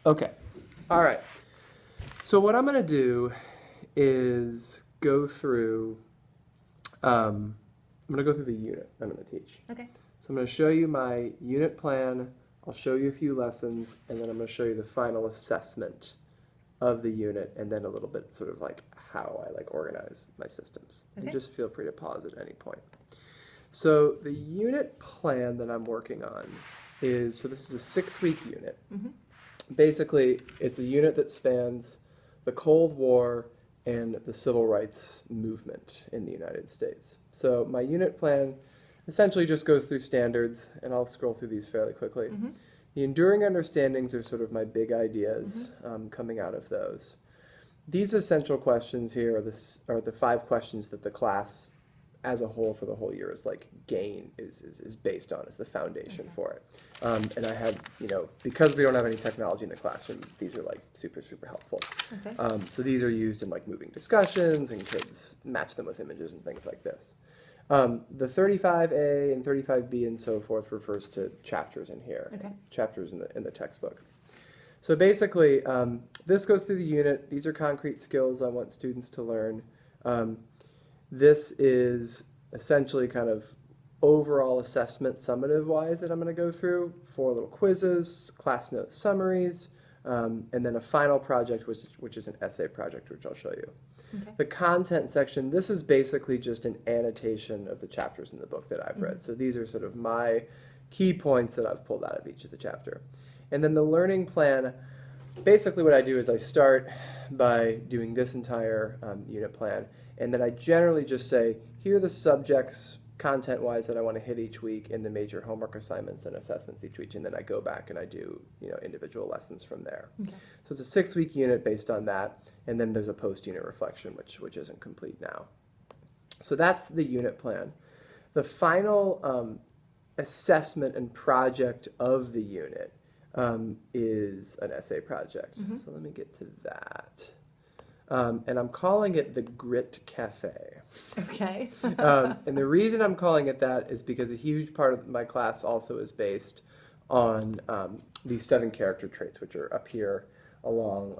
Okay. All right. So what I'm going to do is go through, I'm going to go through the unit I'm going to teach. Okay. So I'm going to show you my unit plan, I'll show you a few lessons, and then I'm going to show you the final assessment of the unit, and then a little bit sort of like how I like organize my systems. And Okay. just feel free to pause at any point. So the unit plan that I'm working on is, so this is a 6-week unit. Mm-hmm. Basically, it's a unit that spans the Cold War and the civil rights movement in the United States. So my unit plan essentially just goes through standards, and I'll scroll through these fairly quickly. Mm-hmm. The enduring understandings are sort of my big ideas coming out of those. These essential questions here are the 5 questions that the class as a whole for the whole year is like is based on, is the foundation Okay. for it. And I have, because we don't have any technology in the classroom, these are like super, super helpful. Okay. So these are used in like moving discussions, and kids match them with images and things like this. The 35A and 35B and so forth refers to chapters in here, Okay. chapters in the textbook. So basically, this goes through the unit. These are concrete skills I want students to learn. This is essentially kind of overall assessment summative wise that I'm going to go through. 4 little quizzes, class note summaries, and then a final project, which is an essay project, which I'll show you. Okay. The content section, this is basically just an annotation of the chapters in the book that I've read. So these are sort of my key points that I've pulled out of each of the chapter. And then the learning plan, basically what I do is I start by doing this entire unit plan, and then I generally just say, here are the subjects content-wise that I want to hit each week in the major homework assignments and assessments each week, and then I go back and I do individual lessons from there. Okay. So it's a 6-week unit based on that, and then there's a post-unit reflection, which isn't complete now. So that's the unit plan. The final assessment and project of the unit is an essay project. Mm-hmm. So let me get to that. And I'm calling it the Grit Cafe. Okay. And the reason I'm calling it that is because a huge part of my class also is based on these 7 character traits, which are up here along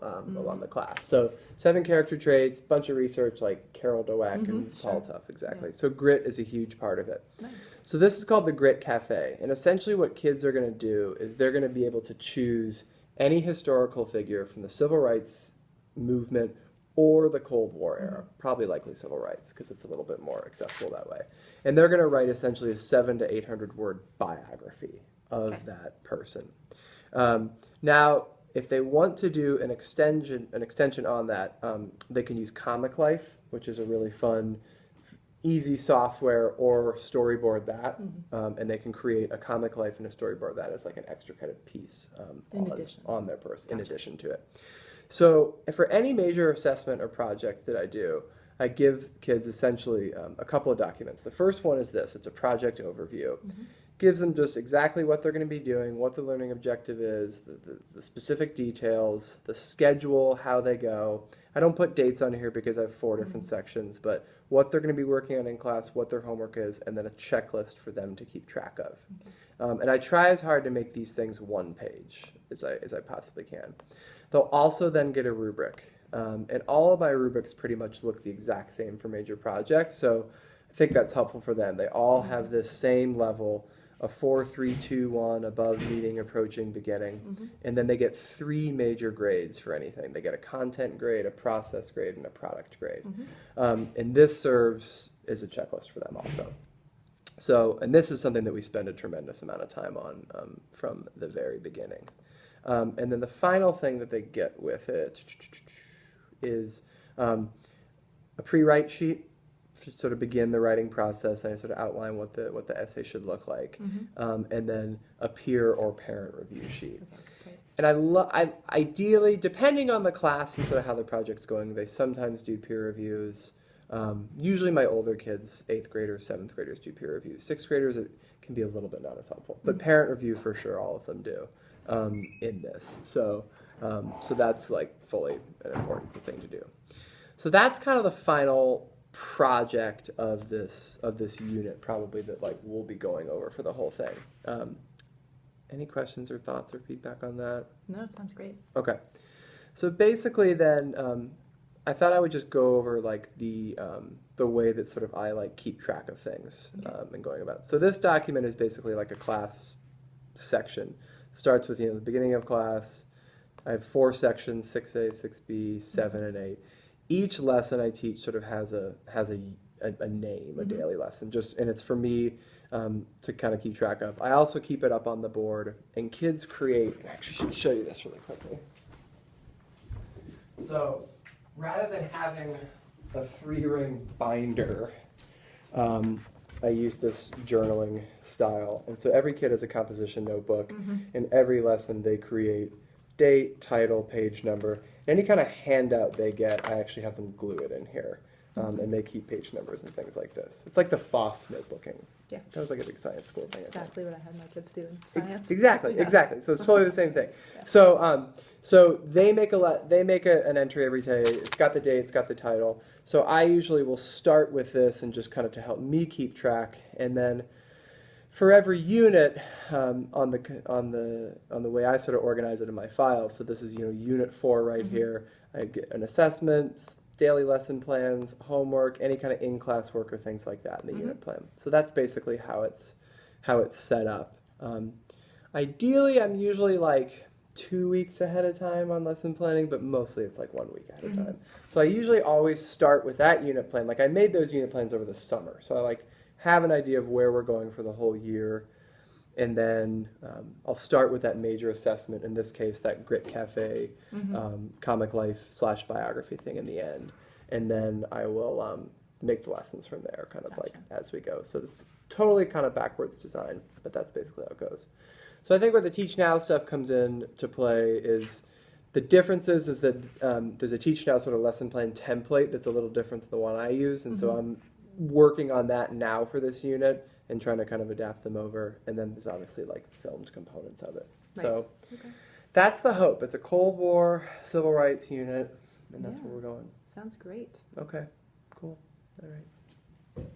the class. So 7 character traits, bunch of research like Carol Dweck and Sure. Paul Tough, exactly. Yeah. So grit is a huge part of it. Nice. So this is called the Grit Cafe, and essentially what kids are going to do is they're going to be able to choose any historical figure from the civil rights movement or the Cold War era, probably likely civil rights because it's a little bit more accessible that way. And they're going to write essentially a 700 to 800 word biography of Okay. that person. Now, if they want to do an extension on that, they can use Comic Life, which is a really fun, easy software, or storyboard that, and they can create a Comic Life and a storyboard that as like an extra kind of piece on their person, in addition to it. So for any major assessment or project that I do, I give kids essentially a couple of documents. The first one is this. It's a project overview. Gives them just exactly what they're going to be doing, what the learning objective is, the specific details, the schedule, how they go. I don't put dates on here because I have 4 different sections, but what they're going to be working on in class, what their homework is, and then a checklist for them to keep track of. And I try as hard to make these things 1 page as I possibly can. They'll also then get a rubric. And all of my rubrics pretty much look the exact same for major projects, so I think that's helpful for them. They all have this same level, a 4, 3, 2, 1, above, meeting, approaching, beginning, and then they get 3 major grades for anything. They get a content grade, a process grade, and a product grade. And this serves as a checklist for them also. So, and this is something that we spend a tremendous amount of time on from the very beginning. And then the final thing that they get with it is a pre-write sheet to sort of begin the writing process, and I sort of outline what the essay should look like, and then a peer or parent review sheet. Okay. Great. And I ideally, depending on the class and sort of how the project's going, they sometimes do peer reviews. Usually my older kids, 8th graders, 7th graders do peer reviews. 6th graders, it can be a little bit not as helpful, but parent review for sure, all of them do in this. So that's like fully an important thing to do. So that's kind of the final project of this unit, probably, that like we'll be going over for the whole thing. Any questions or thoughts or feedback on that? No, it sounds great. Okay. So basically then, I thought I would just go over like the way that sort of I like keep track of things Okay. and going about it. So this document is basically like a class section. Starts with, the beginning of class. I have 4 sections, 6A, 6B, 7, and 8. Each lesson I teach sort of has a name, a daily lesson, and it's for me to kind of keep track of. I also keep it up on the board, and kids create. I actually should show you this really quickly. So rather than having a 3-ring binder, I use this journaling style. And so every kid has a composition notebook. In every lesson, they create date, title, page number. Any kind of handout they get, I actually have them glue it in here. And they keep page numbers and things like this. It's like the FOSS notebooking. Yeah. That was like a big science school thing. Exactly what I had my kids do in science. Exactly, Yeah. exactly. So it's totally the same thing. Yeah. So they make an entry every day. It's got the date, it's got the title. So I usually will start with this and just kind of to help me keep track, and then for every unit on the way I sort of organize it in my files. So this is unit 4 right here. I get an assessment, daily lesson plans, homework, any kind of in-class work or things like that in the unit plan. So that's basically how it's set up. Ideally, I'm usually like 2 weeks ahead of time on lesson planning, but mostly it's like 1 week ahead of time. So I usually always start with that unit plan. Like I made those unit plans over the summer, so I like have an idea of where we're going for the whole year, and then I'll start with that major assessment, in this case that Grit Cafe comic life / biography thing in the end, and then I will make the lessons from there kind of like as we go. So it's totally kind of backwards design, but that's basically how it goes. So I think where the Teach Now stuff comes in to play is the differences is that there's a Teach Now sort of lesson plan template that's a little different than the one I use, and so I'm working on that now for this unit and trying to kind of adapt them over. And then there's obviously like filmed components of it. Right. So Okay. that's the hope. It's a Cold War civil rights unit, and that's where we're going. Sounds great. Okay, cool. All right.